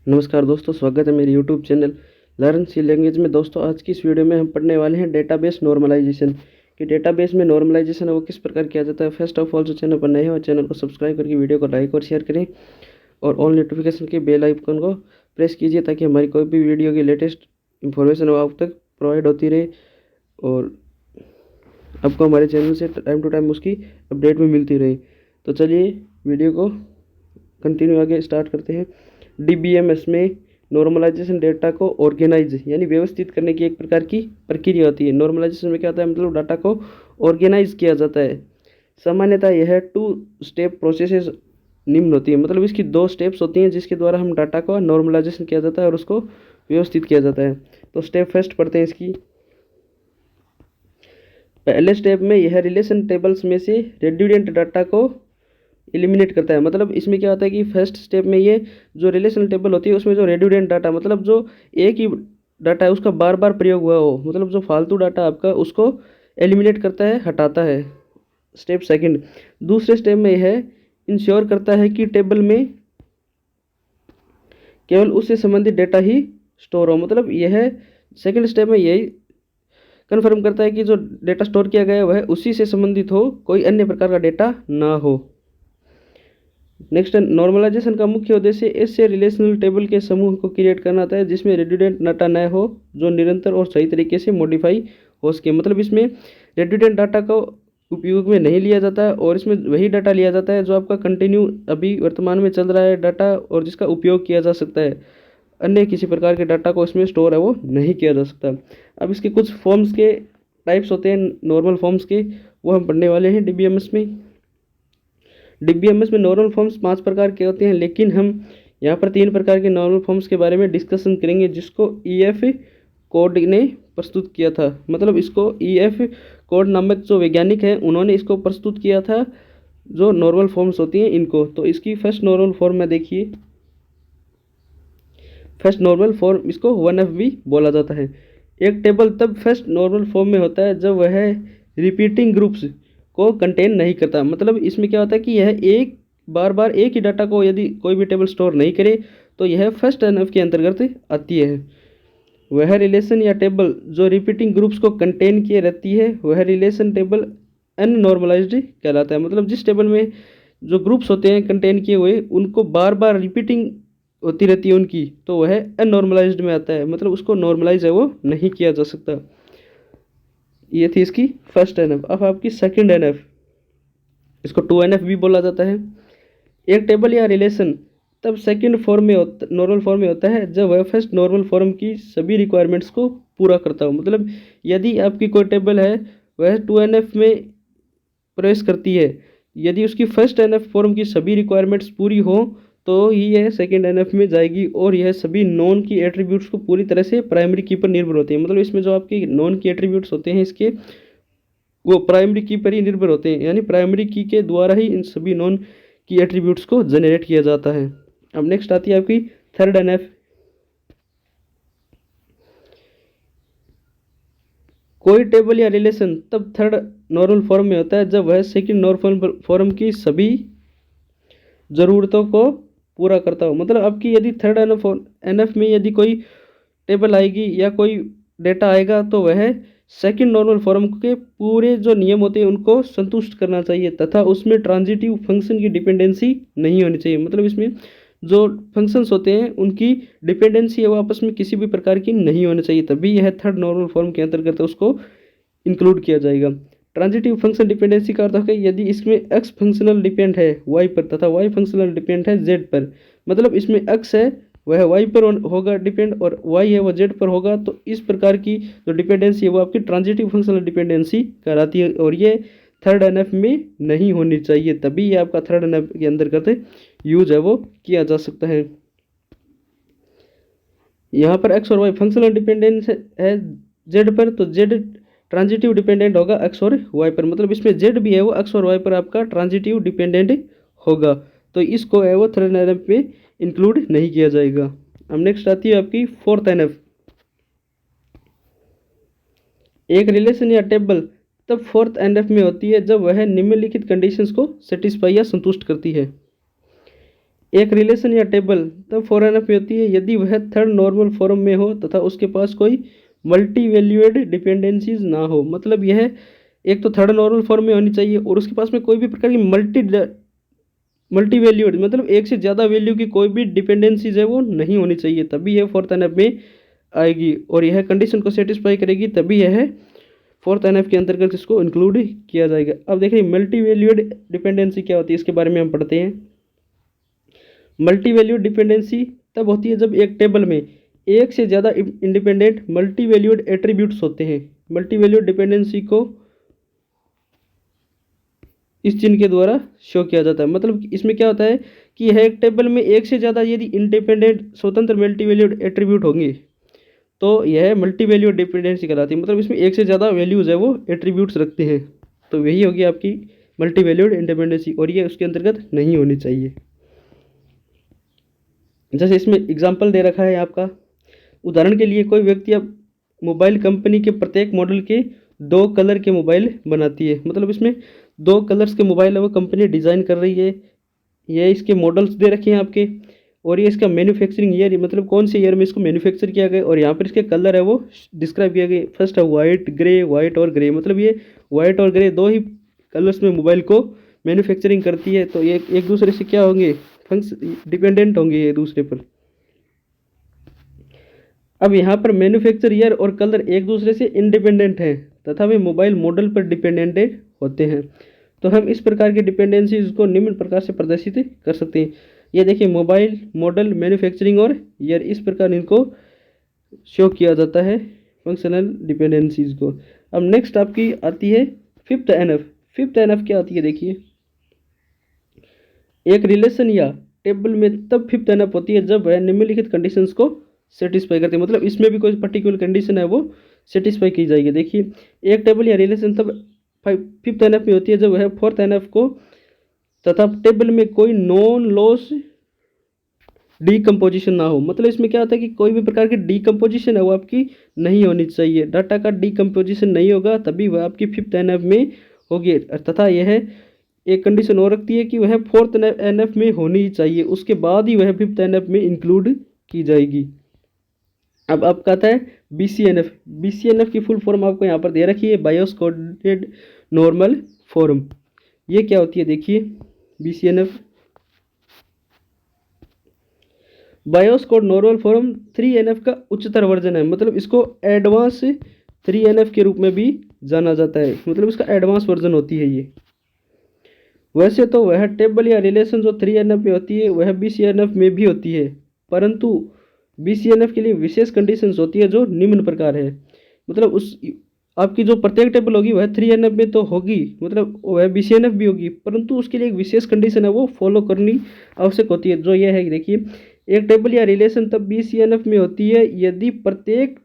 नमस्कार दोस्तों, स्वागत है मेरे YouTube channel learn C language में। दोस्तों, आज की इस वीडियो में हम पढ़ने वाले हैं डेटाबेस नॉर्मलाइजेशन कि डेटाबेस में नॉर्मलाइजेशन है वो किस प्रकार किया जाता है। फर्स्ट ऑफ ऑल, जो चैनल पर नए हो चैनल को सब्सक्राइब करके वीडियो को लाइक और शेयर करें और ऑल नोटिफिकेशन के बेल आइकन को प्रेस कीजिए ताकि हमारी कोई भी वीडियो की लेटेस्ट इंफॉर्मेशन हो आप तक प्रोवाइड होती रहे और आपको हमारे चैनल से टाइम टू टाइम उसकी अपडेट भी मिलती रहे। तो चलिए वीडियो को कंटिन्यू आगे स्टार्ट करते हैं। डीबीएमएस में नॉर्मलाइजेशन डेटा को ऑर्गेनाइज यानी व्यवस्थित करने की एक प्रकार की प्रक्रिया होती है। नॉर्मलाइजेशन में क्या होता है, मतलब डाटा को ऑर्गेनाइज किया जाता है। सामान्यतः यह 2 स्टेप प्रोसेसेस निम्न होती है, मतलब इसकी 2 स्टेप्स होती हैं जिसके द्वारा हम डाटा को नॉर्मलाइजेशन किया जाता है और उसको व्यवस्थित किया जाता है। तो स्टेप फर्स्ट पढ़ते हैं इसकी। पहले स्टेप में यह रिलेशन टेबल्स में से रेड्यूडेंट डाटा को एलिमिनेट करता है। मतलब इसमें क्या होता है कि फर्स्ट स्टेप में ये जो रिलेशनल टेबल होती है उसमें जो रेड्यूडेंट डाटा, मतलब जो एक ही डाटा है उसका बार बार प्रयोग हुआ हो, मतलब जो फालतू डाटा आपका, उसको एलिमिनेट करता है, हटाता है। स्टेप सेकंड, दूसरे स्टेप में यह इंश्योर करता है कि टेबल में केवल उससे संबंधित डेटा ही स्टोर हो। मतलब यह सेकंड स्टेप में यही कन्फर्म करता है कि जो डेटा स्टोर किया गया है वह उसी से संबंधित हो, कोई अन्य प्रकार का डेटा ना हो। नेक्स्ट, नॉर्मलाइजेशन का मुख्य उद्देश्य ऐसे रिलेशनल टेबल के समूह को क्रिएट करना होता है जिसमें रेड्यूडेंट डाटा न हो, जो निरंतर और सही तरीके से मॉडिफाई हो सके। मतलब इसमें रेड्यूडेंट डाटा को उपयोग में नहीं लिया जाता है और इसमें वही डाटा लिया जाता है जो आपका कंटिन्यू अभी वर्तमान में चल रहा है डाटा और जिसका उपयोग किया जा सकता है। अन्य किसी प्रकार के डाटा को इसमें स्टोर है वो नहीं किया जा सकता। अब इसके कुछ फॉर्म्स के टाइप्स होते हैं नॉर्मल फॉर्म्स के, वो हम पढ़ने वाले हैं डीबीएमएस में। डीबीएमएस में नॉर्मल फॉर्म्स 5 प्रकार के होते हैं, लेकिन हम यहाँ पर 3 प्रकार के नॉर्मल फॉर्म्स के बारे में डिस्कशन करेंगे जिसको ईएफ कोड ने प्रस्तुत किया था। मतलब इसको ईएफ कोड नामक जो वैज्ञानिक है उन्होंने इसको प्रस्तुत किया था, जो नॉर्मल फॉर्म्स होती हैं इनको। तो इसकी फर्स्ट नॉर्मल फॉर्म में देखिए, फर्स्ट नॉर्मल फॉर्म इसको 1F भी बोला जाता है। एक टेबल तब फर्स्ट नॉर्मल फॉर्म में होता है जब वह रिपीटिंग ग्रुप्स को कंटेन नहीं करता। मतलब इसमें क्या होता है कि यह एक बार बार एक ही डाटा को यदि कोई भी टेबल स्टोर नहीं करे तो यह फर्स्ट NF के अंतर्गत आती है। वह रिलेशन या टेबल जो रिपीटिंग ग्रुप्स को कंटेन किए रहती है वह रिलेशन टेबल अननॉर्मलाइज्ड कहलाता है। मतलब जिस टेबल में जो ग्रुप्स होते हैं कंटेन किए हुए उनको बार बार रिपीटिंग होती रहती है उनकी, तो वह अननॉर्मलाइज्ड में आता है। मतलब उसको नॉर्मलाइज है वो नहीं किया जा सकता। ये थी इसकी फर्स्ट NF। अब आपकी सेकंड NF, इसको 2NF भी बोला जाता है। एक टेबल या रिलेशन तब सेकंड फॉर्म में नॉर्मल फॉर्म में होता है जब वह फर्स्ट नॉर्मल फॉर्म की सभी रिक्वायरमेंट्स को पूरा करता हो। मतलब यदि आपकी कोई टेबल है वह 2NF में प्रवेश करती है, यदि उसकी फर्स्ट NF फॉर्म की सभी रिक्वायरमेंट्स पूरी हो तो ही यह सेकंड NF में जाएगी और यह सभी नॉन की एट्रीब्यूट्स को पूरी तरह से प्राइमरी की पर निर्भर होती है। मतलब इसमें जो आपकी नॉन की एट्रीब्यूट्स होते हैं इसके वो प्राइमरी की पर ही निर्भर होते हैं, यानी प्राइमरी की के द्वारा ही इन सभी नॉन की एट्रीब्यूट्स को जनरेट किया जाता है। अब नेक्स्ट आती है आपकी थर्ड NF। कोई टेबल या रिलेशन तब थर्ड नॉर्मल फॉर्म में होता है जब वह सेकंड नॉर्मल फॉर्म की सभी ज़रूरतों को पूरा करता हो। मतलब आपकी यदि थर्ड NF में यदि कोई टेबल आएगी या कोई डेटा आएगा तो वह सेकंड नॉर्मल फॉर्म के पूरे जो नियम होते हैं उनको संतुष्ट करना चाहिए तथा उसमें ट्रांजिटिव फंक्शन की डिपेंडेंसी नहीं होनी चाहिए। मतलब इसमें जो फंक्शंस होते हैं उनकी डिपेंडेंसी है वो आपस में किसी भी प्रकार की नहीं होनी चाहिए, तभी यह थर्ड नॉर्मल फॉर्म के अंतर्गत उसको इंक्लूड किया जाएगा। ट्रांजिटिव फंक्शन डिपेंडेंसी का अर्थ है यदि इसमें x फंक्शनल डिपेंड है y पर तथा y फंक्शनल डिपेंड है z पर। मतलब इसमें x है वह y पर होगा डिपेंड और y है वह z पर होगा, तो इस प्रकार की जो डिपेंडेंसी है वो आपकी ट्रांजिटिव फंक्शनल डिपेंडेंसी कहलाती है और ये थर्ड NF में नहीं होनी चाहिए, तभी ये आपका थर्ड NF के अंतर्गत यूज है वो किया जा सकता है। यहाँ पर x और y फंक्शनल डिपेंडेंस है z पर, तो z ट्रांजिटिव डिपेंडेंट होगा x और y पर। मतलब इसमें z भी है वो x और y पर आपका ट्रांजिटिव डिपेंडेंट होगा, तो इसको है वो थर्ड NF में इंक्लूड नहीं किया जाएगा। अब नेक्स्ट आती है आपकी फोर्थ NF। एक रिलेशन या टेबल तब फोर्थ NF में होती है जब वह निम्नलिखित कंडीशंस को सेटिस्फाई या संतुष्ट करती है। एक रिलेशन या टेबल तब 4NF में होती है यदि वह थर्ड नॉर्मल फॉर्म में हो तथा उसके पास कोई मल्टी वैल्यूड डिपेंडेंसीज ना हो। मतलब यह एक तो थर्ड नॉर्मल फॉर्म में होनी चाहिए और उसके पास में कोई भी प्रकार की मल्टी वैल्यूड मतलब एक से ज़्यादा वैल्यू की कोई भी डिपेंडेंसीज है वो नहीं होनी चाहिए, तभी यह 4th NF में आएगी और यह कंडीशन को सेटिस्फाई करेगी, तभी यह 4th NF के अंतर्गत इसको इंक्लूड किया जाएगा। अब देखिए मल्टी वैल्यूड डिपेंडेंसी क्या होती है, इसके बारे में हम पढ़ते हैं। मल्टी वैल्यूड डिपेंडेंसी तब होती है जब एक टेबल में एक से ज़्यादा इंडिपेंडेंट मल्टी वैल्यूड एट्रीब्यूट्स होते हैं। मल्टी वैल्यूड डिपेंडेंसी को इस चिन्ह के द्वारा शो किया जाता है। मतलब इसमें क्या होता है कि यह एक टेबल में एक से ज़्यादा यदि इंडिपेंडेंट स्वतंत्र मल्टी वैल्यूड एट्रीब्यूट होंगे तो यह मल्टी वैल्यूड डिपेंडेंसी कहलाती है। मतलब इसमें एक से ज़्यादा वैल्यूज़ है वो एट्रीब्यूट्स रखते हैं, तो यही होगी आपकी मल्टी वैल्यूड इंडिपेंडेंसी और ये उसके अंतर्गत नहीं होनी चाहिए। जैसे इसमें एग्जाम्पल दे रखा है आपका, उदाहरण के लिए कोई व्यक्ति अब मोबाइल कंपनी के प्रत्येक मॉडल के 2 कलर के मोबाइल बनाती है। मतलब इसमें 2 कलर्स के मोबाइल है वो कंपनी डिज़ाइन कर रही है। ये इसके मॉडल्स दे रखे हैं आपके और ये इसका मैन्युफैक्चरिंग ईयर मतलब कौन से ईयर में इसको मैन्युफैक्चर किया गया और यहाँ पर इसके कलर है वो डिस्क्राइब किया गया। फर्स्ट है वाइट और ग्रे, मतलब ये वाइट और ग्रे 2 ही कलर्स में मोबाइल को मैन्युफैक्चरिंग करती है, तो ये एक दूसरे से क्या होंगे डिपेंडेंट होंगे ये दूसरे पर। अब यहाँ पर मैन्युफैक्चर ईयर और कलर एक दूसरे से इंडिपेंडेंट हैं तथा वे मोबाइल मॉडल पर डिपेंडेंट होते हैं। तो हम इस प्रकार की डिपेंडेंसीज को निम्न प्रकार से प्रदर्शित कर सकते हैं। ये देखिए मोबाइल मॉडल मैन्युफैक्चरिंग और ईयर, इस प्रकार इनको शो किया जाता है फंक्शनल डिपेंडेंसीज को। अब नेक्स्ट आपकी आती है 5th NF। 5th NF क्या आती है देखिए, एक रिलेशन या टेबल में तब 5th NF होती है जब वह निम्नलिखित कंडीशंस को सेटिस्फाई करते हैं। मतलब इसमें भी कोई पर्टिकुलर कंडीशन है वो सेटिस्फाई की जाएगी। देखिए एक टेबल या रिलेशन तब 5th NF में होती है जब वह 4th NF को तथा टेबल में कोई नॉन लॉस डीकम्पोजिशन ना हो। मतलब इसमें क्या होता है कि कोई भी प्रकार की डीकम्पोजिशन है वो आपकी नहीं होनी चाहिए। डाटा का डीकम्पोजिशन नहीं होगा तभी वह आपकी 5th NF में होगी तथा यह एक कंडीशन और रखती है कि वह 4th NF में होनी ही चाहिए, उसके बाद ही वह 5th NF में इंक्लूड की जाएगी। अब आपका आता है BCNF। BCNF की फुल फॉर्म आपको यहाँ पर दे रखी है, बायोस कोडेड नॉर्मल फॉर्म। ये क्या होती है देखिए BCNF, BIOS code normal form 3NF का उच्चतर वर्जन है। मतलब इसको एडवांस 3NF के रूप में भी जाना जाता है, मतलब इसका एडवांस वर्जन होती है ये। वैसे तो वह टेबल या रिलेशन जो 3NF में होती है वह BCNF में भी होती है, परंतु BCNF के लिए विशेष कंडीशंस होती है जो निम्न प्रकार है। मतलब उस आपकी जो प्रत्येक टेबल होगी वह 3NF में तो होगी, मतलब वह BCNF भी होगी, परंतु उसके लिए एक विशेष कंडीशन है वो फॉलो करनी आवश्यक होती है, जो यह है कि देखिए एक टेबल या रिलेशन तब BCNF में होती है यदि प्रत्येक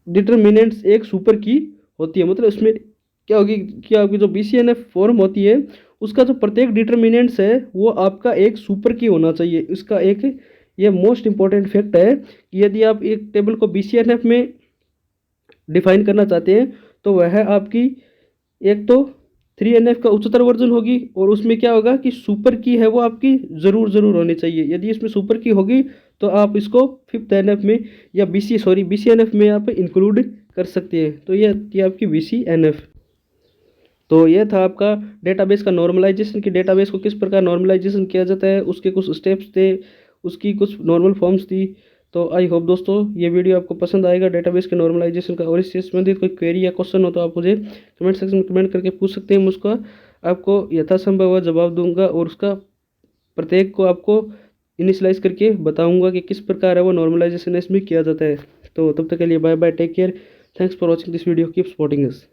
डिटर्मिनेंट्स एक सुपर की होती है। मतलब इसमें क्या होगी कि आपकी जो BCNF फॉर्म होती है उसका जो प्रत्येक डिटर्मिनेंट्स है वो आपका एक सुपर की होना चाहिए। इसका एक ये मोस्ट इंपॉर्टेंट फैक्ट है कि यदि आप एक टेबल को BCNF में डिफाइन करना चाहते हैं तो वह आपकी एक तो 3NF का उच्चतर वर्जन होगी और उसमें क्या होगा कि सुपर की है वो आपकी ज़रूर होनी चाहिए। यदि इसमें सुपर की होगी तो आप इसको 5th NF में या BCNF में आप इंक्लूड कर सकते हैं। तो ये थी आपकी BCNF। तो यह था आपका डेटाबेस का नॉर्मलाइजेशन, कि डेटाबेस को किस प्रकार नॉर्मलाइजेशन किया जाता है, उसके कुछ स्टेप्स थे, उसकी कुछ नॉर्मल फॉर्म्स थी। तो आई होप दोस्तों ये वीडियो आपको पसंद आएगा डेटाबेस के नॉर्मलाइजेशन का, और इससे संबंधित कोई क्वेरी या क्वेश्चन हो तो आप मुझे कमेंट सेक्शन में कमेंट करके पूछ सकते हैं। मुझको आपको यथासंभव जवाब दूंगा और उसका प्रत्येक को आपको इनिशलाइज करके बताऊंगा कि किस प्रकार है वो नॉर्मलाइजेशन इसमें किया जाता है। तो तब तक के लिए bye bye, take care, thanks for watching this video, keep supporting us.